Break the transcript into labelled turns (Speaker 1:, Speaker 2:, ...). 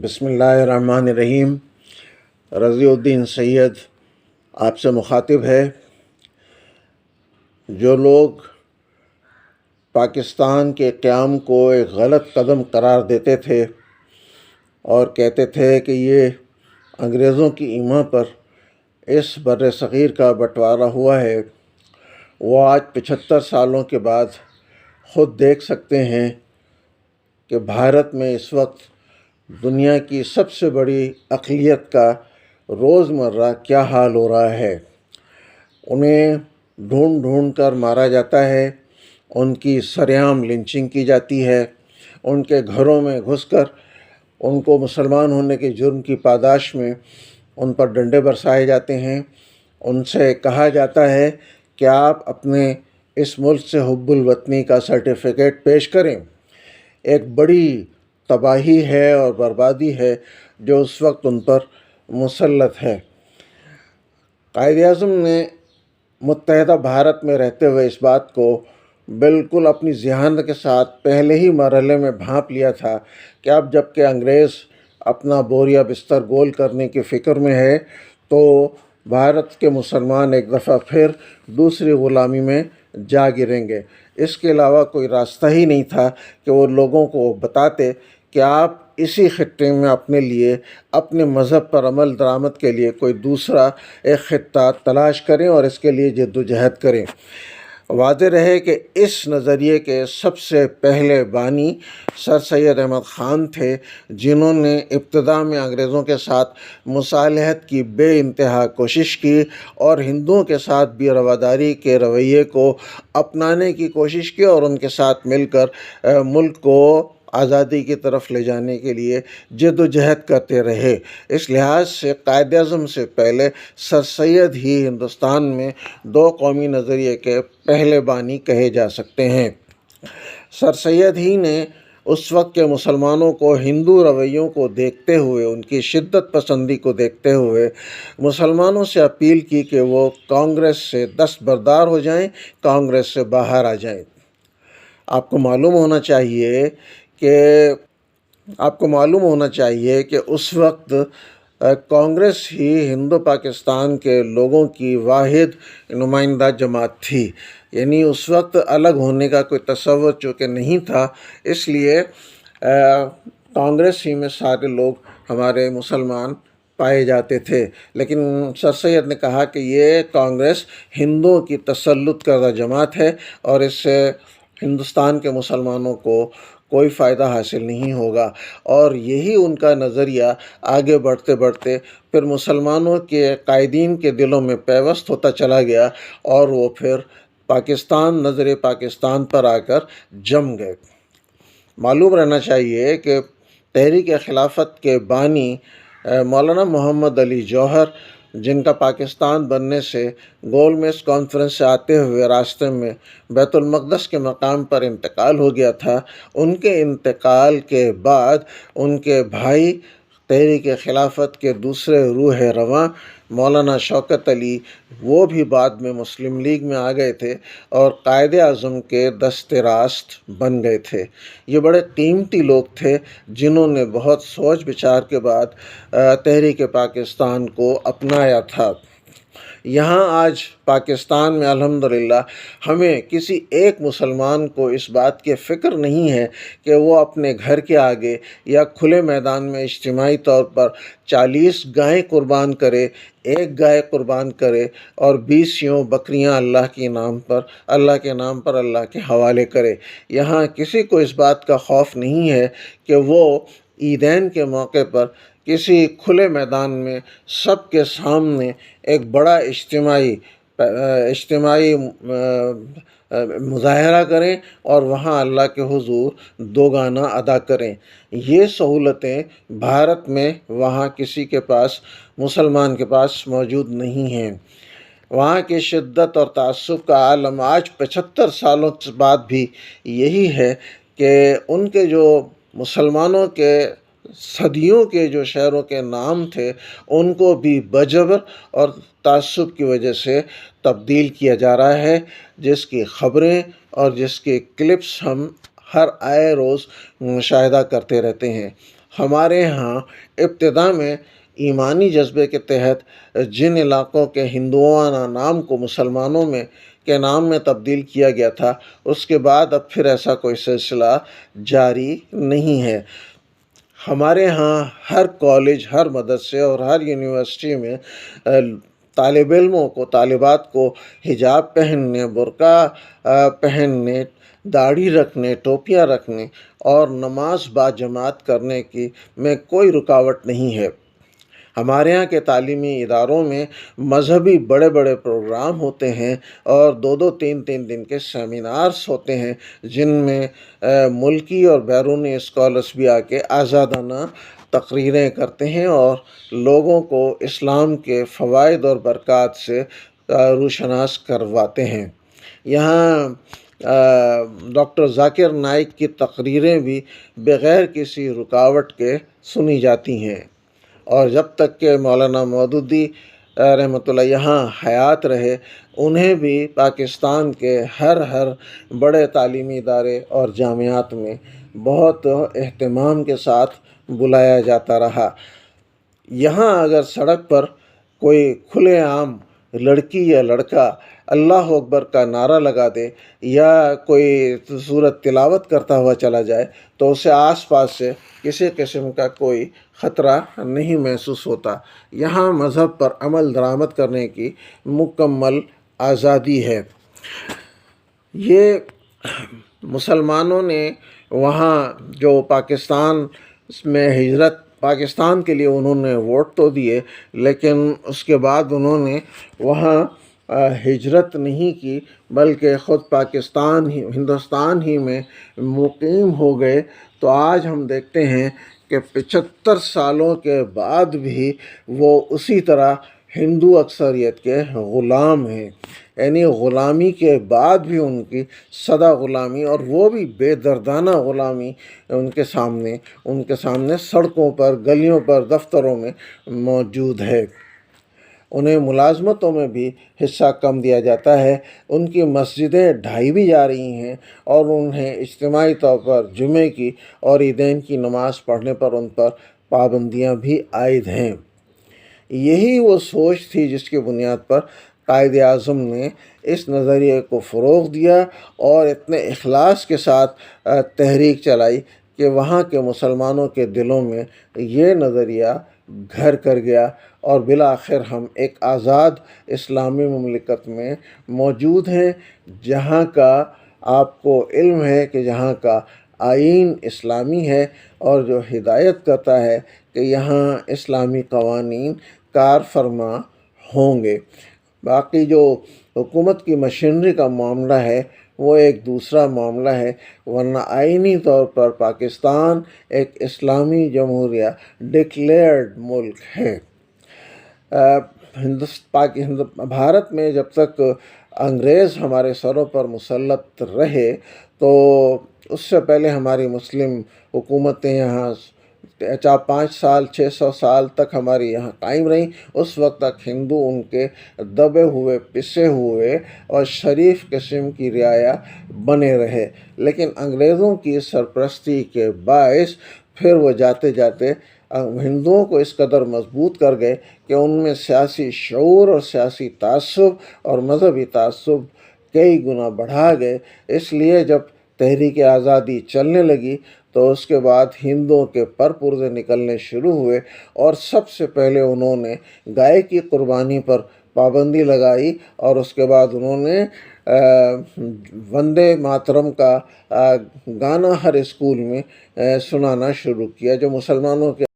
Speaker 1: بسم اللہ الرحمن الرحیم۔ رضی الدین سید آپ سے مخاطب ہے۔ جو لوگ پاکستان کے قیام کو ایک غلط قدم قرار دیتے تھے اور کہتے تھے کہ یہ انگریزوں کی ایما پر اس بر صغیر کا بٹوارا ہوا ہے، وہ آج 75 سالوں کے بعد خود دیکھ سکتے ہیں کہ بھارت میں اس وقت دنیا کی سب سے بڑی اقلیت کا روزمرہ کیا حال ہو رہا ہے۔ انہیں ڈھونڈ ڈھونڈ کر مارا جاتا ہے، ان کی سرعام لنچنگ کی جاتی ہے، ان کے گھروں میں گھس کر ان کو مسلمان ہونے کے جرم کی پاداش میں ان پر ڈنڈے برسائے جاتے ہیں۔ ان سے کہا جاتا ہے کہ آپ اپنے اس ملک سے حب الوطنی کا سرٹیفکیٹ پیش کریں۔ ایک بڑی تباہی ہے اور بربادی ہے جو اس وقت ان پر مسلط ہے۔ قائد اعظم نے متحدہ بھارت میں رہتے ہوئے اس بات کو بالکل اپنی ذہانت کے ساتھ پہلے ہی مرحلے میں بھانپ لیا تھا کہ اب جب کہ انگریز اپنا بوریا بستر گول کرنے کی فکر میں ہے تو بھارت کے مسلمان ایک دفعہ پھر دوسری غلامی میں جا گریں گے۔ اس کے علاوہ کوئی راستہ ہی نہیں تھا کہ وہ لوگوں کو بتاتے کہ آپ اسی خطے میں اپنے لیے، اپنے مذہب پر عمل درآمد کے لیے کوئی دوسرا ایک خطہ تلاش کریں اور اس کے لیے جد و جہد کریں۔ واضح رہے کہ اس نظریے کے سب سے پہلے بانی سر سید احمد خان تھے، جنہوں نے ابتدا میں انگریزوں کے ساتھ مصالحت کی بے انتہا کوشش کی اور ہندوؤں کے ساتھ بھی رواداری کے رویے کو اپنانے کی کوشش کی اور ان کے ساتھ مل کر ملک کو آزادی کی طرف لے جانے کے لیے جد و جہد کرتے رہے۔ اس لحاظ سے قائد اعظم سے پہلے سر سید ہی ہندوستان میں دو قومی نظریے کے پہلے بانی کہے جا سکتے ہیں۔ سر سید ہی نے اس وقت کے مسلمانوں کو ہندو رویوں کو دیکھتے ہوئے، ان کی شدت پسندی کو دیکھتے ہوئے مسلمانوں سے اپیل کی کہ وہ کانگریس سے دستبردار ہو جائیں، کانگریس سے باہر آ جائیں۔ آپ کو معلوم ہونا چاہیے کہ اس وقت کانگریس ہی ہندو پاکستان کے لوگوں کی واحد نمائندہ جماعت تھی، یعنی اس وقت الگ ہونے کا کوئی تصور چونکہ نہیں تھا، اس لیے کانگریس ہی میں سارے لوگ ہمارے مسلمان پائے جاتے تھے۔ لیکن سر سید نے کہا کہ یہ کانگریس ہندوؤں کی تسلط کردہ جماعت ہے اور اس سے ہندوستان کے مسلمانوں کو کوئی فائدہ حاصل نہیں ہوگا، اور یہی ان کا نظریہ آگے بڑھتے بڑھتے پھر مسلمانوں کے قائدین کے دلوں میں پیوست ہوتا چلا گیا اور وہ پھر نظر پاکستان پر آ کر جم گئے۔ معلوم رہنا چاہیے کہ تحریک خلافت کے بانی مولانا محمد علی جوہر، جن کا پاکستان بننے سے گول میز کانفرنس سے آتے ہوئے راستے میں بیت المقدس کے مقام پر انتقال ہو گیا تھا، ان کے انتقال کے بعد ان کے بھائی تحریک خلافت کے دوسرے روح رواں مولانا شوکت علی، وہ بھی بعد میں مسلم لیگ میں آ گئے تھے اور قائد اعظم کے دست راست بن گئے تھے۔ یہ بڑے قیمتی لوگ تھے جنہوں نے بہت سوچ بچار کے بعد تحریک پاکستان کو اپنایا تھا۔ یہاں آج پاکستان میں الحمدللہ ہمیں کسی ایک مسلمان کو اس بات کی فکر نہیں ہے کہ وہ اپنے گھر کے آگے یا کھلے میدان میں اجتماعی طور پر 40 گائیں قربان کرے، 1 گائے قربان کرے اور 20 یوں بکریاں اللہ کے نام پر اللہ کے حوالے کرے۔ یہاں کسی کو اس بات کا خوف نہیں ہے کہ وہ عیدین کے موقع پر کسی کھلے میدان میں سب کے سامنے ایک بڑا اجتماعی مظاہرہ کریں اور وہاں اللہ کے حضور دو گانا ادا کریں۔ یہ سہولتیں بھارت میں وہاں کسی کے پاس، مسلمان کے پاس موجود نہیں ہیں۔ وہاں کی شدت اور تعصب کا عالم آج 75 سالوں بعد بھی یہی ہے کہ ان کے جو مسلمانوں کے صدیوں کے جو شہروں کے نام تھے ان کو بھی بجبر اور تعصب کی وجہ سے تبدیل کیا جا رہا ہے، جس کی خبریں اور جس کے کلپس ہم ہر آئے روز مشاہدہ کرتے رہتے ہیں۔ ہمارے ہاں ابتدا میں ایمانی جذبے کے تحت جن علاقوں کے ہندوانہ نام کو مسلمانوں میں کے نام میں تبدیل کیا گیا تھا، اس کے بعد اب پھر ایسا کوئی سلسلہ جاری نہیں ہے۔ ہمارے ہاں ہر کالج، ہر مدرسے اور ہر یونیورسٹی میں طالب علموں کو، طالبات کو حجاب پہننے، برقع پہننے، داڑھی رکھنے، ٹوپیاں رکھنے اور نماز باجماعت کرنے کی میں کوئی رکاوٹ نہیں ہے۔ ہمارے یہاں کے تعلیمی اداروں میں مذہبی بڑے بڑے پروگرام ہوتے ہیں اور 2-3 دن کے سیمینارز ہوتے ہیں، جن میں ملکی اور بیرونی اسکالرس بھی آ کے آزادانہ تقریریں کرتے ہیں اور لوگوں کو اسلام کے فوائد اور برکات سے روشناس کرواتے ہیں۔ یہاں ڈاکٹر ذاکر نائک کی تقریریں بھی بغیر کسی رکاوٹ کے سنی جاتی ہیں، اور جب تک کہ مولانا مودودی رحمۃ اللہ یہاں حیات رہے، انہیں بھی پاکستان کے ہر بڑے تعلیمی ادارے اور جامعات میں بہت اہتمام کے ساتھ بلایا جاتا رہا۔ یہاں اگر سڑک پر کوئی کھلے عام لڑکی یا لڑکا اللہ اکبر کا نعرہ لگا دے یا کوئی سورت تلاوت کرتا ہوا چلا جائے تو اسے آس پاس سے کسی قسم کا کوئی خطرہ نہیں محسوس ہوتا۔ یہاں مذہب پر عمل درآمد کرنے کی مکمل آزادی ہے۔ یہ مسلمانوں نے وہاں جو پاکستان میں پاکستان کے لیے انہوں نے ووٹ تو دیے، لیکن اس کے بعد انہوں نے وہاں ہجرت نہیں کی، بلکہ خود ہندوستان ہی میں مقیم ہو گئے۔ تو آج ہم دیکھتے ہیں کہ 75 سالوں کے بعد بھی وہ اسی طرح ہندو اکثریت کے غلام ہیں، یعنی غلامی کے بعد بھی ان کی سدا غلامی، اور وہ بھی بے دردانہ غلامی ان کے سامنے سڑکوں پر، گلیوں پر، دفتروں میں موجود ہے۔ انہیں ملازمتوں میں بھی حصہ کم دیا جاتا ہے، ان کی مسجدیں ڈھائی بھی جا رہی ہیں، اور انہیں اجتماعی طور پر جمعے کی اور عیدین کی نماز پڑھنے پر ان پر پابندیاں بھی عائد ہیں۔ یہی وہ سوچ تھی جس کی بنیاد پر قائد اعظم نے اس نظریے کو فروغ دیا اور اتنے اخلاص کے ساتھ تحریک چلائی کہ وہاں کے مسلمانوں کے دلوں میں یہ نظریہ گھر کر گیا، اور بالآخر ہم ایک آزاد اسلامی مملکت میں موجود ہیں، جہاں کا آپ کو علم ہے کہ جہاں کا آئین اسلامی ہے، اور جو ہدایت کرتا ہے کہ یہاں اسلامی قوانین کار فرما ہوں گے۔ باقی جو حکومت کی مشینری کا معاملہ ہے وہ ایک دوسرا معاملہ ہے، ورنہ آئینی طور پر پاکستان ایک اسلامی جمہوریہ ڈکلیئرڈ ملک ہے۔ بھارت میں جب تک انگریز ہمارے سروں پر مسلط رہے تو اس سے پہلے ہماری مسلم حکومتیں یہاں 500-600 سال تک ہماری یہاں قائم رہیں۔ اس وقت تک ہندو ان کے دبے ہوئے، پسے ہوئے اور شریف قسم کی رعایا بنے رہے، لیکن انگریزوں کی سرپرستی کے باعث پھر وہ جاتے جاتے ہندوؤں کو اس قدر مضبوط کر گئے کہ ان میں سیاسی شعور اور سیاسی تعصب اور مذہبی تعصب کئی گنا بڑھا گئے۔ اس لیے جب تحریک آزادی چلنے لگی تو اس کے بعد ہندوؤں کے پر پرزے نکلنے شروع ہوئے، اور سب سے پہلے انہوں نے گائے کی قربانی پر پابندی لگائی، اور اس کے بعد انہوں نے وندے ماترم کا گانا ہر اسکول میں سنانا شروع کیا، جو مسلمانوں کے